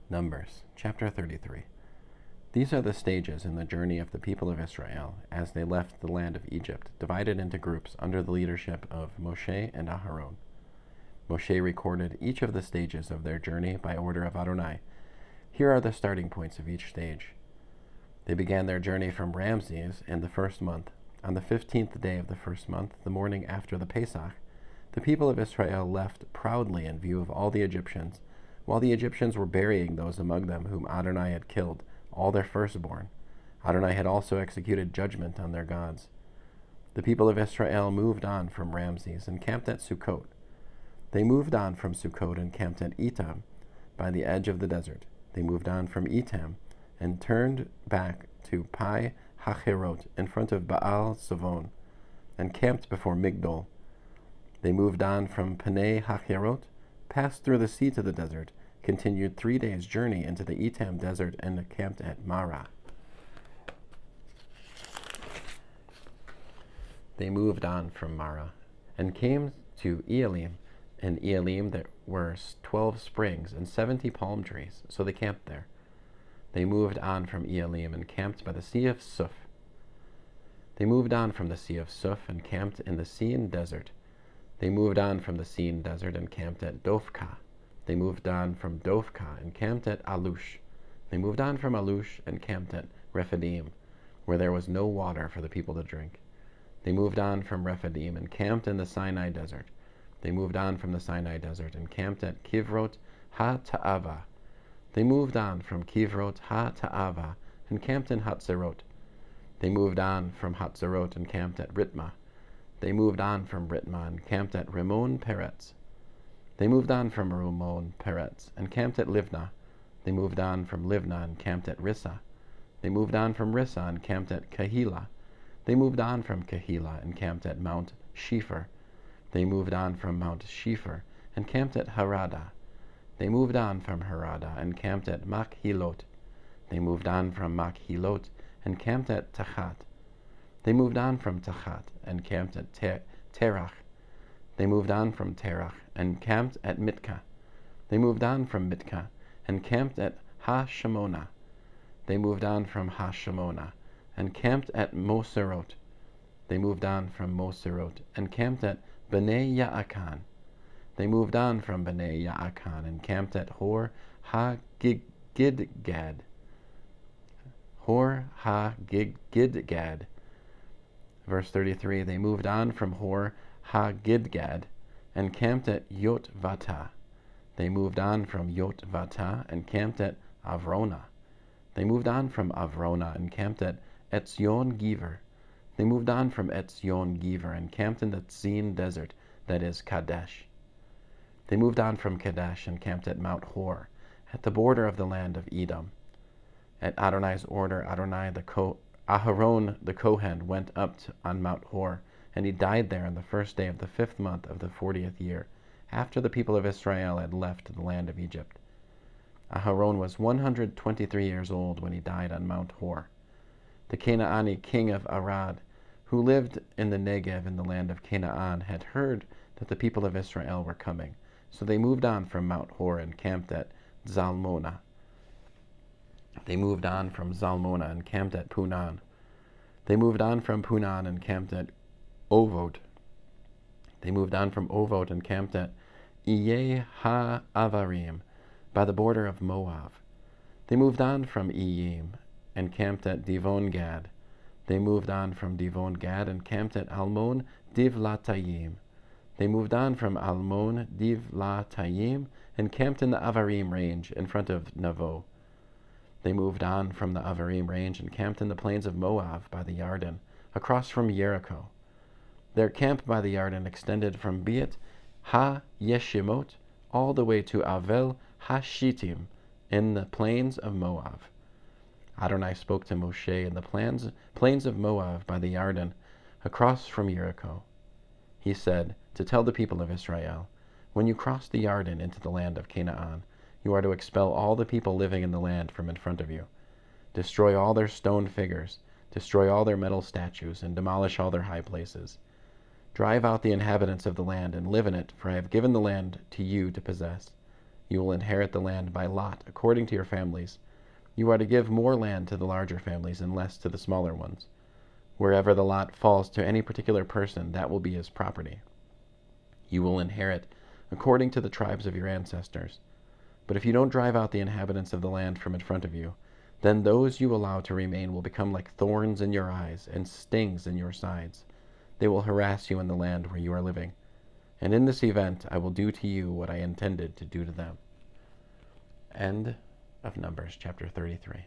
Numbers, chapter 33. These are the stages in the journey of the people of Israel as they left the land of Egypt, divided into groups under the leadership of Moshe and Aharon. Moshe recorded each of the stages of their journey by order of Adonai. Here are the starting points of each stage. They began their journey from Ramses in the first month. On the 15th day of the first month, the morning after the Pesach, the people of Israel left proudly in view of all the Egyptians, while the Egyptians were burying those among them whom Adonai had killed, all their firstborn. Adonai had also executed judgment on their gods. The people of Israel moved on from Ramses and camped at Sukkot. They moved on from Sukkot and camped at Etam, by the edge of the desert. They moved on from Etam and turned back to Pi Hacherot in front of Baal Savon, and camped before Migdol. They moved on from Panei Hacherot, passed through the sea to the desert, continued 3 days' journey into the Etam desert, and camped at Marah. They moved on from Marah and came to Elim. In Elim there were 12 springs and 70 palm trees, so they camped there. They moved on from Elim and camped by the Sea of Suf. They moved on from the Sea of Suf and camped in the Sin desert. They moved on from the Sin desert and camped at Dofka. They moved on from Dofka and camped at Alush. They moved on from Alush and camped at Rephidim, where there was no water for the people to drink. They moved on from Rephidim and camped in the Sinai desert. They moved on from the Sinai desert and camped at Kivrot ha-Ta'ava. They moved on from Kivrot ha-Ta'ava and camped in Hatzerot. They moved on from Hatzerot and camped at Ritma. They moved on from Ritma and camped at Rimmon Peretz. They moved on from Rimmon Peretz and camped at Livna. They moved on from Livna and camped at Rissa. They moved on from Rissa and camped at Kehila. They moved on from Kehila and camped at Mount Shefer. They moved on from Mount Shefer and camped at Harada. They moved on from Harada and camped at Makhilot. They moved on from Makhilot and camped at Tachat. They moved on from Tachat and camped at Terach. They moved on from Terach and camped at Mitka. They moved on from Mitka and camped at Ha-Shemona. They moved on from Ha-Shemona and camped at Moserot. They moved on from Moserot and camped at Bnei Ya'akan. They moved on from Bnei Ya'akan and camped at Hor Ha-Gidgad. Hor Ha-Gidgad. Verse 33, they moved on from Hor Ha-Gidgad and camped at Yotvata. They moved on from Yotvata and camped at Avrona. They moved on from Avrona and camped at Etzion Giver. They moved on from Etzion Giver and camped in the Tzin desert, that is Kadesh. They moved on from Kadesh and camped at Mount Hor, at the border of the land of Edom. At Adonai's order, Aharon the Kohen went up on Mount Hor, and he died there on the first day of the 5th month of the 40th year, after the people of Israel had left the land of Egypt. Aharon was 123 years old when he died on Mount Hor. The Canaanite king of Arad, who lived in the Negev in the land of Canaan, had heard that the people of Israel were coming, so they moved on from Mount Hor and camped at Zalmona. They moved on from Zalmona and camped at Punan. They moved on from Punan and camped at Ovot. They moved on from Ovot and camped at Iye ha-Avarim, by the border of Moab. They moved on from Iyim and camped at Divon Gad. They moved on from Divon Gad and camped at Almon Divlatayim. They moved on from Almon Divlatayim and camped in the Avarim range in front of Navo. They moved on from the Avarim range and camped in the plains of Moab by the Yarden, across from Jericho. Their camp by the Yarden extended from Beat ha-Yeshimot all the way to Avel ha-Shittim in the plains of Moab. Adonai spoke to Moshe in the plains of Moab by the Yarden, across from Jericho. He said, to tell the people of Israel, when you cross the Yarden into the land of Canaan, you are to expel all the people living in the land from in front of you. Destroy all their stone figures, destroy all their metal statues, and demolish all their high places. Drive out the inhabitants of the land and live in it, for I have given the land to you to possess. You will inherit the land by lot, according to your families. You are to give more land to the larger families and less to the smaller ones. Wherever the lot falls to any particular person, that will be his property. You will inherit according to the tribes of your ancestors. But if you don't drive out the inhabitants of the land from in front of you, then those you allow to remain will become like thorns in your eyes and stings in your sides. They will harass you in the land where you are living. And in this event, I will do to you what I intended to do to them. End of Numbers chapter 33.